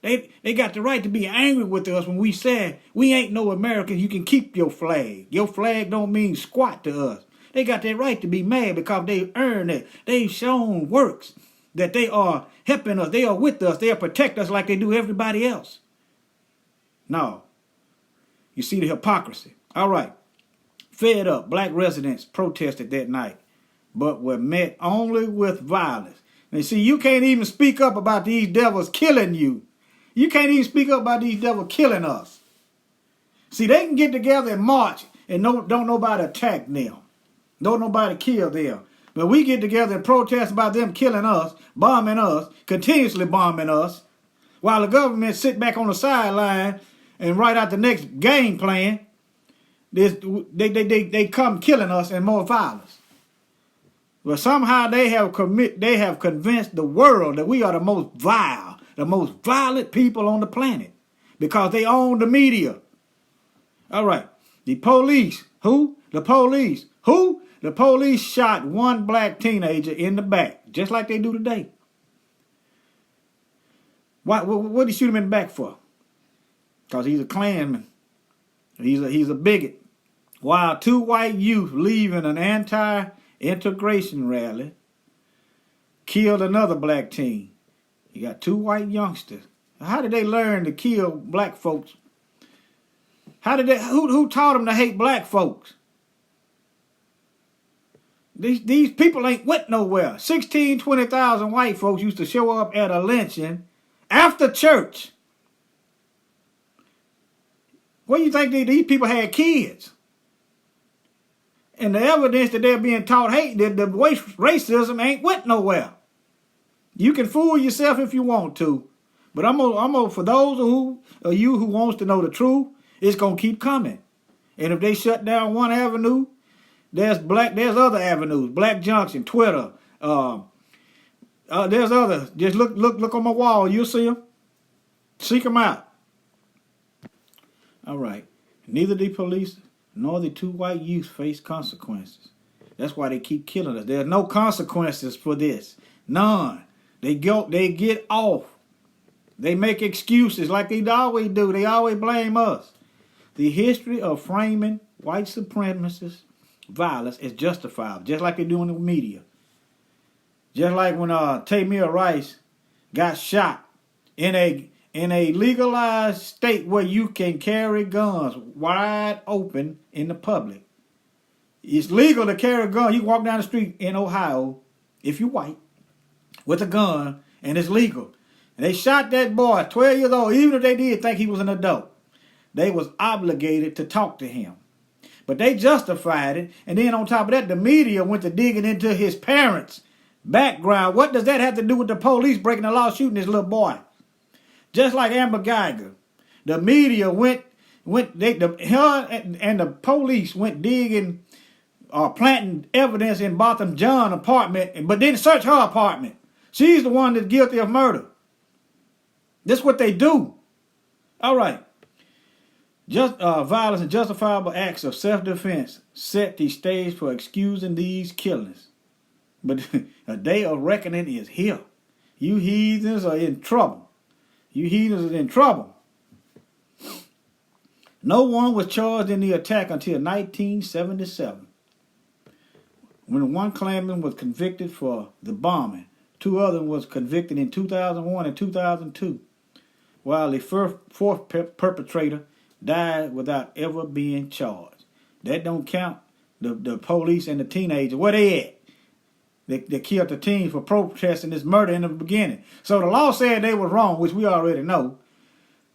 They got the right to be angry with us when we say, we ain't no Americans, you can keep your flag. Your flag don't mean squat to us. They got that right to be mad because they earned it. They've shown works that they are helping us. They are with us. They'll protect us like they do everybody else. No. You see the hypocrisy. All right. Fed up, black residents protested that night, but were met only with violence. And see, you can't even speak up about these devils killing you. You can't even speak up about these devils killing us. See, they can get together and march and don't nobody attack them. Don't nobody kill them. But we get together and protest about them killing us, bombing us, continuously bombing us, while the government sit back on the sideline and write out the next game plan. They come killing us and more violence. But somehow they have convinced the world that we are the most vile, the most violent people on the planet because they own the media. All right. The police. Who? The police. Who? The police shot one black teenager in the back, just like they do today. What did they shoot him in the back for? Because he's a Klansman. He's a bigot. While two white youth leaving an anti-integration rally killed another black teen. You got two white youngsters. How did they learn to kill black folks? Who taught them to hate black folks? These people ain't went nowhere. 20,000 white folks used to show up at a lynching after church. What do you think these people had kids? And the evidence that they're being taught hate, the racism ain't went nowhere. You can fool yourself if you want to. But for those of you who wants to know the truth, it's going to keep coming. And if they shut down one avenue, there's other avenues. Black Junction, Twitter. There's others. Just look on my wall. You'll see them. Seek them out. All right. Neither the police nor the two white youths face consequences. That's why they keep killing us. There's no consequences for this. None. They get off. They make excuses like they always do. They always blame us. The history of framing white supremacist violence is justifiable, just like they do in the media. Just like when Tamir Rice got shot in a legalized state where you can carry guns wide open in the public. It's legal to carry a gun. You can walk down the street in Ohio, if you're white, with a gun, and it's legal. And they shot that boy, 12 years old, even if they did think he was an adult. They was obligated to talk to him. But they justified it. And then on top of that, the media went to digging into his parents' background. What does that have to do with the police breaking the law, shooting this little boy? Just like Amber Geiger. The media her and the police went digging planting evidence in Botham Jean apartment, but didn't search her apartment. She's the one that's guilty of murder. That's what they do. All right. Just violence and justifiable acts of self-defense set the stage for excusing these killings. But a day of reckoning is here. You heathens are in trouble. You heathens are in trouble. No one was charged in the attack until 1977, when one Klansman was convicted for the bombing. Two others was convicted in 2001 and 2002, while the fourth perpetrator died without ever being charged. That don't count the police and the teenagers. Where they at? They killed the teens for protesting this murder in the beginning. So the law said they were wrong, which we already know.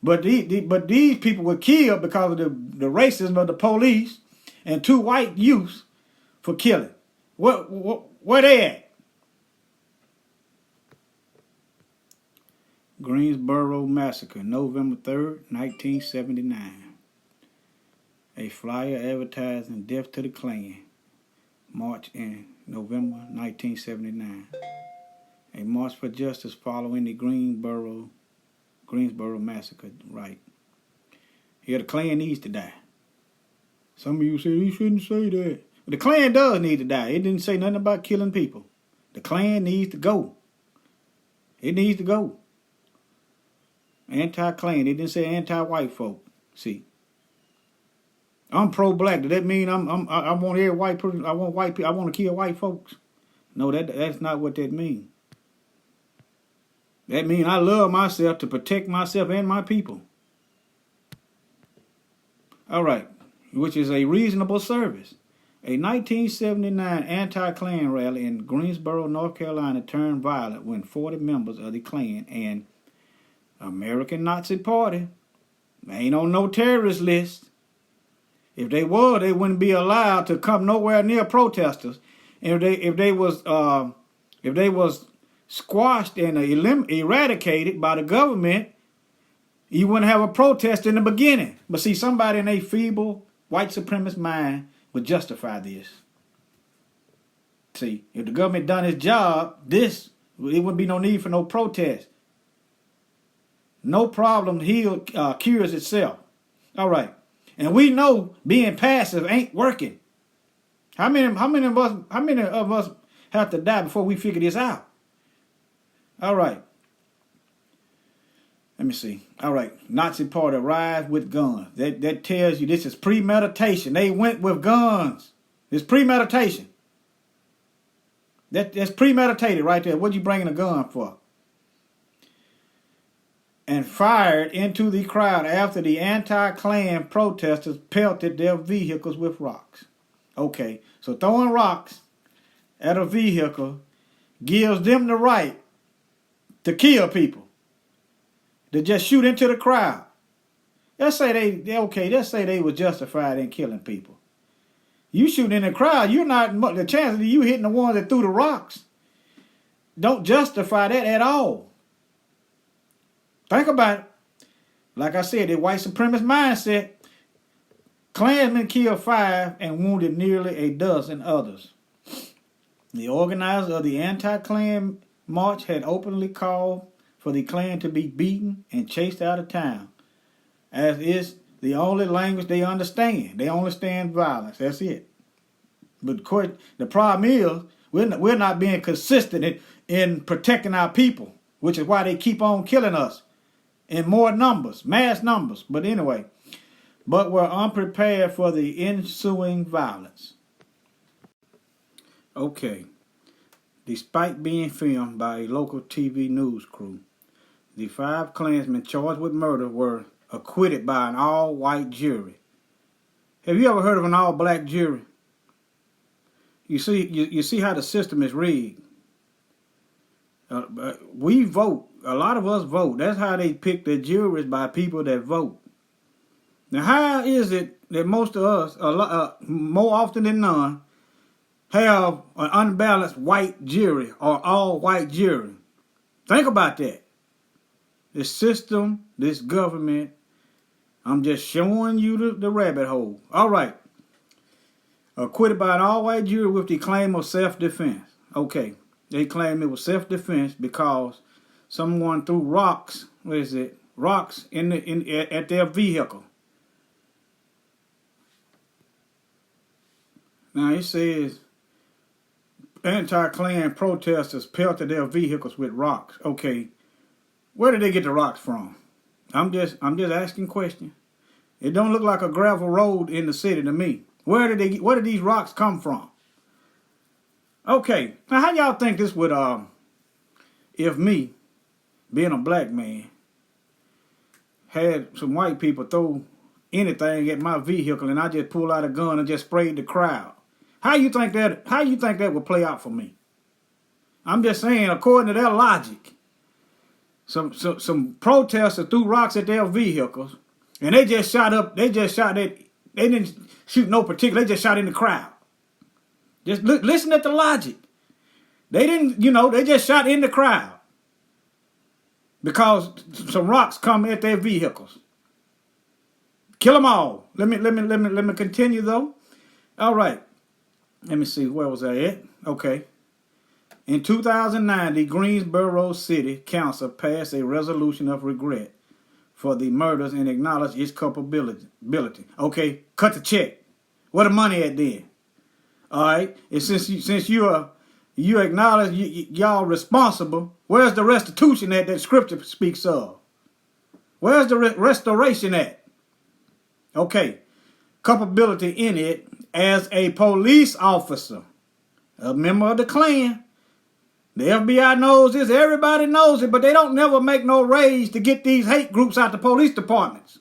But these people were killed because of the racism of the police and two white youths for killing. Where they at? Greensboro Massacre, November 3rd, 1979. A flyer advertising death to the Klan. March in November 1979. A march for justice following the Greensboro Massacre. Right. Yeah, the Klan needs to die. Some of you say you shouldn't say that. But the Klan does need to die. It didn't say nothing about killing people. The Klan needs to go. It needs to go. Anti-Klan. It didn't say anti-white folk. See, I'm pro-black. Does that mean I want every white person? I want white people. I want to kill white folks. No, that's not what that means. That means I love myself to protect myself and my people. All right, which is a reasonable service. A 1979 anti-Klan rally in Greensboro, North Carolina turned violent when 40 members of the Klan and American Nazi Party, they ain't on no terrorist list. If they were, they wouldn't be allowed to come nowhere near protesters. And if they was squashed and eradicated by the government, you wouldn't have a protest in the beginning. But see, somebody in a feeble white supremacist mind would justify this. See, if the government done its job, it wouldn't be no need for no protest. No problem cures itself. All right. And we know being passive ain't working. How many of us have to die before we figure this out? All right. Let me see. All right. Nazi Party arrived with guns. That tells you this is premeditation. They went with guns. It's premeditation. That's premeditated right there. What you bringing a gun for? And fired into the crowd after the anti-Klan protesters pelted their vehicles with rocks. Okay, so throwing rocks at a vehicle gives them the right to kill people, to just shoot into the crowd. Let's say let's say they were justified in killing people. You shoot in the crowd, the chances of you hitting the ones that threw the rocks don't justify that at all. Think about it. Like I said, the white supremacist mindset, Klansmen killed 5 and wounded nearly a dozen others. The organizers of the anti-Klan march had openly called for the Klan to be beaten and chased out of town, as is the only language they understand. They understand violence. That's it. But the problem is we're not being consistent in protecting our people, which is why they keep on killing us in more numbers, mass numbers. But anyway, we're unprepared for the ensuing violence. Okay. Despite being filmed by a local TV news crew, the 5 Klansmen charged with murder were acquitted by an all-white jury. Have you ever heard of an all-black jury? You see how the system is rigged. We vote. A lot of us vote. That's how they pick their juries, by people that vote. Now, how is it that most of us, more often than none, have an unbalanced white jury or all-white jury? Think about that. This system, this government, I'm just showing you the rabbit hole. All right. Acquitted by an all-white jury with the claim of self-defense. Okay. They claim it was self-defense because someone threw rocks. Rocks at their vehicle. Now it says anti-Klan protesters pelted their vehicles with rocks. Okay, where did they get the rocks from? I'm just asking questions. It don't look like a gravel road in the city to me. Where did these rocks come from? Okay, now how y'all think this would if me, being a black man, had some white people throw anything at my vehicle and I just pull out a gun and just sprayed the crowd? How you think that would play out for me? I'm just saying, according to their logic, some protesters threw rocks at their vehicles and they didn't shoot no particular, they just shot in the crowd. Just listen at the logic. They didn't, they just shot in the crowd because some rocks come at their vehicles. Kill them all. Let me continue though. All right. Let me see, where was I at? Okay. In 2009, the Greensboro City Council passed a resolution of regret for the murders and acknowledged its culpability. Okay, cut the check. Where the money at then? All right. And since you acknowledge y'all responsible, where's the restitution that Scripture speaks of? Where's the restoration at? Okay. Culpability in it as a police officer, a member of the Klan. The FBI knows this. Everybody knows it, but they don't never make no raids to get these hate groups out the police departments.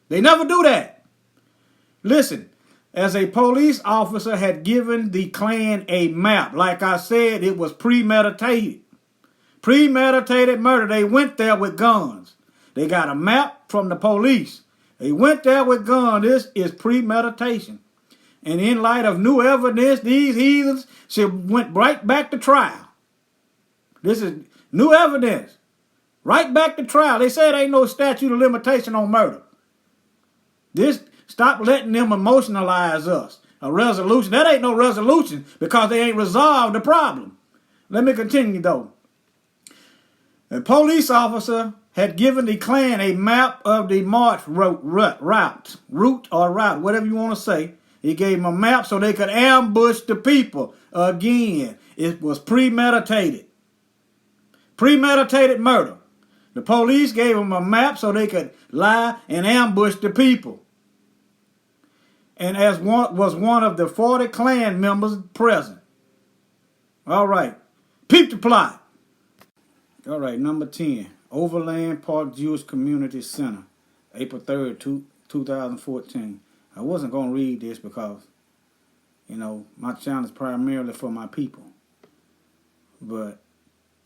They never do that. Listen, as a police officer had given the Klan a map. Like I said, it was premeditated. Premeditated murder. They went there with guns. They got a map from the police. They went there with guns. This is premeditation. And in light of new evidence, these heathens went right back to trial. This is new evidence. Right back to trial. They said ain't no statute of limitation on murder. Stop letting them emotionalize us. A resolution. That ain't no resolution because they ain't resolved the problem. Let me continue though. A police officer had given the Klan a map of the march route, whatever you want to say. He gave them a map so they could ambush the people. Again, it was premeditated. Premeditated murder. The police gave them a map so they could lie and ambush the people. And as one of the 40 Klan members present. All right. Peep the plot. All right, number 10. Overland Park Jewish Community Center, April 3rd, 2014. I wasn't going to read this because, my channel is primarily for my people. But,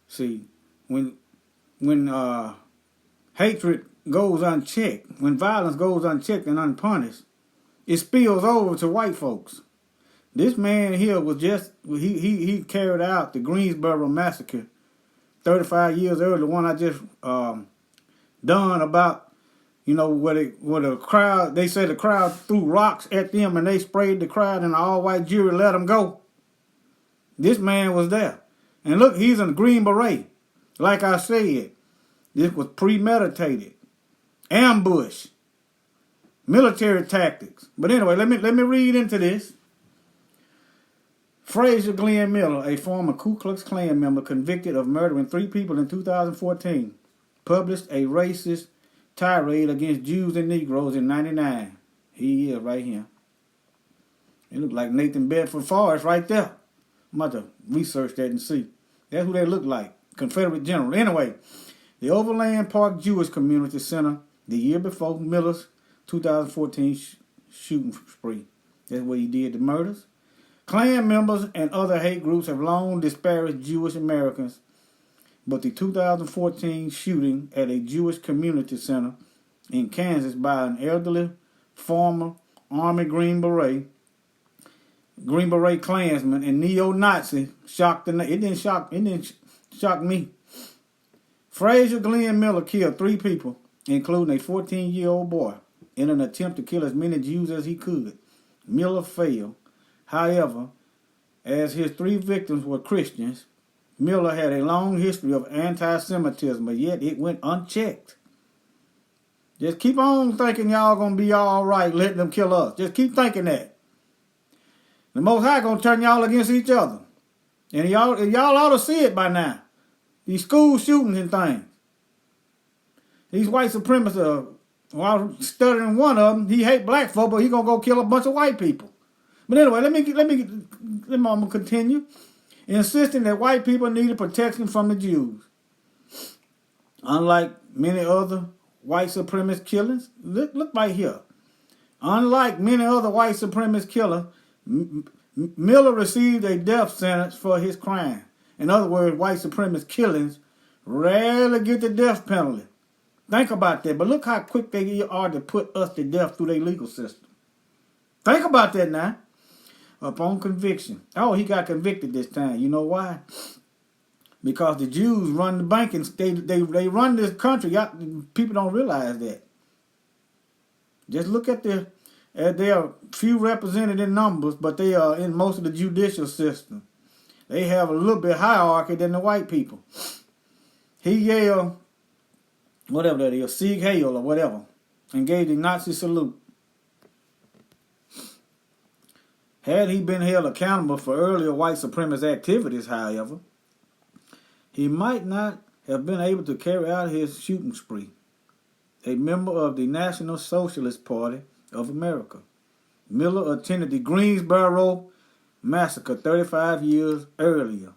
see, when hatred goes unchecked, when violence goes unchecked and unpunished, it spills over to white folks. This man here was he carried out the Greensboro massacre 35 years earlier, the one I just done about, where the crowd, they say the crowd threw rocks at them and they sprayed the crowd and the all-white jury let them go. This man was there. And look, he's in a Green Beret. Like I said, this was premeditated. Ambush. Military tactics. But anyway, let me read into this. Frazier Glenn Miller, a former Ku Klux Klan member convicted of murdering 3 people in 2014, published a racist tirade against Jews and Negroes in '99. He is right here. It looked like Nathan Bedford Forrest right there. I'm about to research that and see. That's who they look like. Confederate general. Anyway, the Overland Park Jewish Community Center, the year before Miller's 2014 shooting spree. That's where he did the murders. Klan members and other hate groups have long disparaged Jewish Americans, but the 2014 shooting at a Jewish community center in Kansas by an elderly former Army Green Beret Klansman and neo-Nazi shocked it didn't shock me. Frazier Glenn Miller killed 3 people, including a 14-year-old boy, in an attempt to kill as many Jews as he could. Miller failed. However, as his 3 victims were Christians, Miller had a long history of anti-Semitism, but yet it went unchecked. Just keep on thinking y'all gonna be all right letting them kill us. Just keep thinking that. The Most High gonna turn y'all against each other. And y'all ought to see it by now. These school shootings and things. These white supremacists, I was studying one of them, he hate black folk, but he gonna go kill a bunch of white people. But anyway, let me continue. Insisting that white people needed protection from the Jews. Unlike many other white supremacist killings, look right here. Unlike many other white supremacist killers, Miller received a death sentence for his crime. In other words, white supremacist killings rarely get the death penalty. Think about that. But look how quick they are to put us to death through their legal system. Think about that now. Upon conviction. Oh, he got convicted this time. You know why? Because the Jews run the banking. They run this country. People don't realize that. Just look at they are few represented in numbers, but they are in most of the judicial system. They have a little bit hierarchy than the white people. He yelled, whatever that is, Sieg Heil or whatever, and gave the Nazi salute. Had he been held accountable for earlier white supremacist activities, however, he might not have been able to carry out his shooting spree. A member of the National Socialist Party of America, Miller attended the Greensboro massacre 35 years earlier.